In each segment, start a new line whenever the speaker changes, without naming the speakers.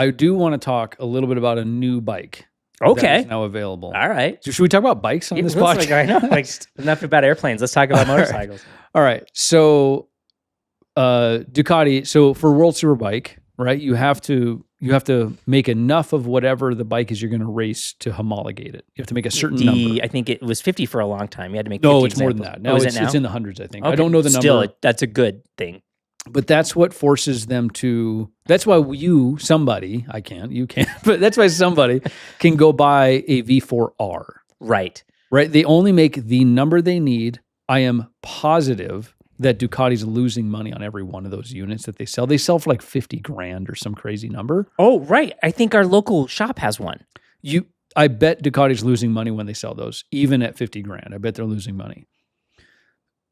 I do want to talk a little bit about a new bike.
Okay.
That is now available.
All right.
So should we talk about bikes on this podcast?
I know. Like, enough about airplanes. Let's talk about motorcycles.
All right. So Ducati, so for World Superbike, right, you have to make enough of whatever the bike is you're going to race to homologate it. You have to make a certain number.
I think it was 50 for a long time. You had to make 50
No, it's
examples.
more than that. No,
is it now?
It's in the hundreds, I think.
Okay.
I don't know the number.
Still, that's a good thing.
But that's what forces them to, that's why somebody, I can't, you can't, but that's why somebody can go buy a V4R.
Right.
Right? They only make the number they need. I am positive that Ducati's losing money on every one of those units that they sell. They sell for like 50 grand or some crazy number.
Oh, right. I think our local shop has one.
I bet Ducati's losing money when they sell those, even at 50 grand. I bet they're losing money.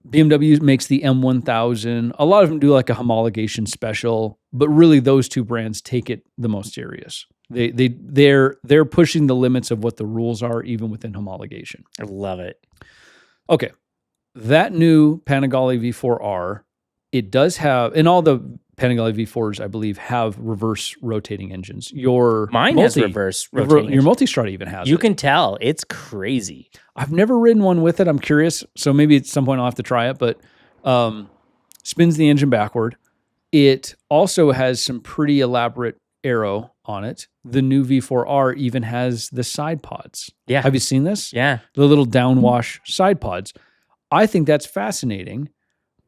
BMW makes the M1000. A lot of them do like a homologation-special, but really those two brands take it the most serious. They're pushing the limits of what the rules are, even within homologation.
I love it.
Okay, that new Panigale V4R, it does have, and all the Panigale V4s, I believe, have reverse rotating engines.
Mine has reverse rotating
Your Multistrada even has it.
You can tell. It's crazy.
I've never ridden one with it. I'm curious. So maybe at some point I'll have to try it, but spins the engine backward. It also has some pretty elaborate aero on it. The new V4R even has the Sidepods.
Yeah.
Have you seen this?
Yeah.
The little downwash Sidepods. I think that's fascinating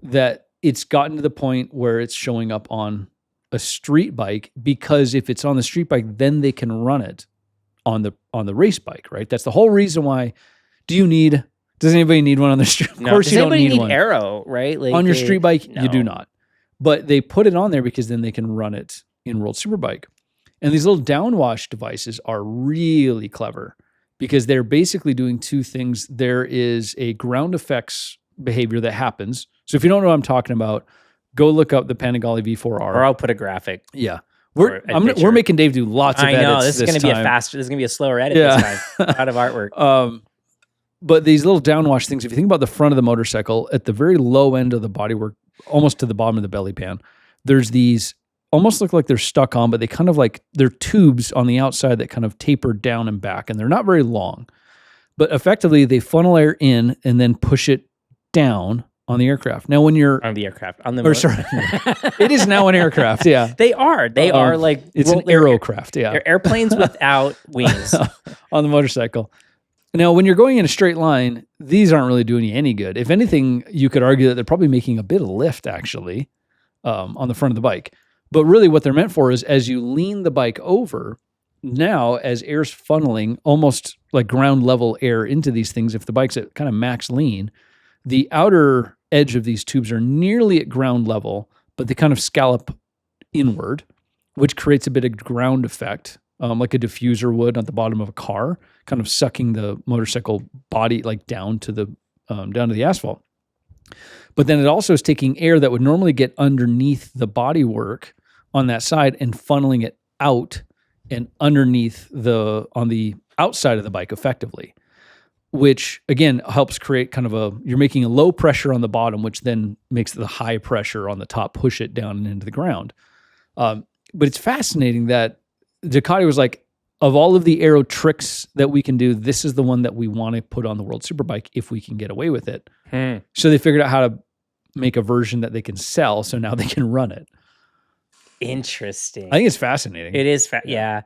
that it's gotten to the point where it's showing up on a street bike, because if it's on the street bike, then they can run it on the race bike, right? That's the whole reason why. Does anybody need one on their street? Of course you don't need one.
Aero, right? Like
on your street bike,
no.
you do not. But they put it on there because then they can run it in World Superbike. And these little downwash devices are really clever because they're basically doing two things. There is a ground effects behavior that happens. So if you don't know what I'm talking about, go look up the Panigale V4R.
Or I'll put a graphic.
Yeah. We're making Dave do lots of edits.
I know. This is going to be
time.
This is going to be a slower edit this time. Out of artwork.
But these little downwash things, if you think about the front of the motorcycle, at the very low end of the bodywork, almost to the bottom of the belly pan, there's these almost look like they're stuck on, but they kind of like, they're tubes on the outside that kind of taper down and back, and they're not very long. But effectively, they funnel air in and then push it down on the aircraft. Now, when you're
on the aircraft,
it is now an aircraft. Yeah,
they are like
it's an aerocraft. Yeah,
they're airplanes without wings
on the motorcycle. Now, when you're going in a straight line, these aren't really doing you any good. If anything, you could argue that they're probably making a bit of lift actually on the front of the bike. But really, what they're meant for is as you lean the bike over. Now, as air's funneling almost like ground level air into these things, if the bike's at kind of max lean, the outer edge of these tubes are nearly at ground level, but they kind of scallop inward, which creates a bit of ground effect, like a diffuser would at the bottom of a car, kind of sucking the motorcycle body like down to the asphalt. But then it also is taking air that would normally get underneath the bodywork on that side and funneling it out and underneath on the outside of the bike effectively, which again helps create kind of you're making a low pressure on the bottom, which then makes the high pressure on the top push it down and into the ground. But it's fascinating that Ducati was like, of all of the aero tricks that we can do, this is the one that we want to put on the World Superbike if we can get away with it. So they figured out how to make a version that they can sell, so now they can run it.
Interesting.
I think it's fascinating.
It is. Yeah.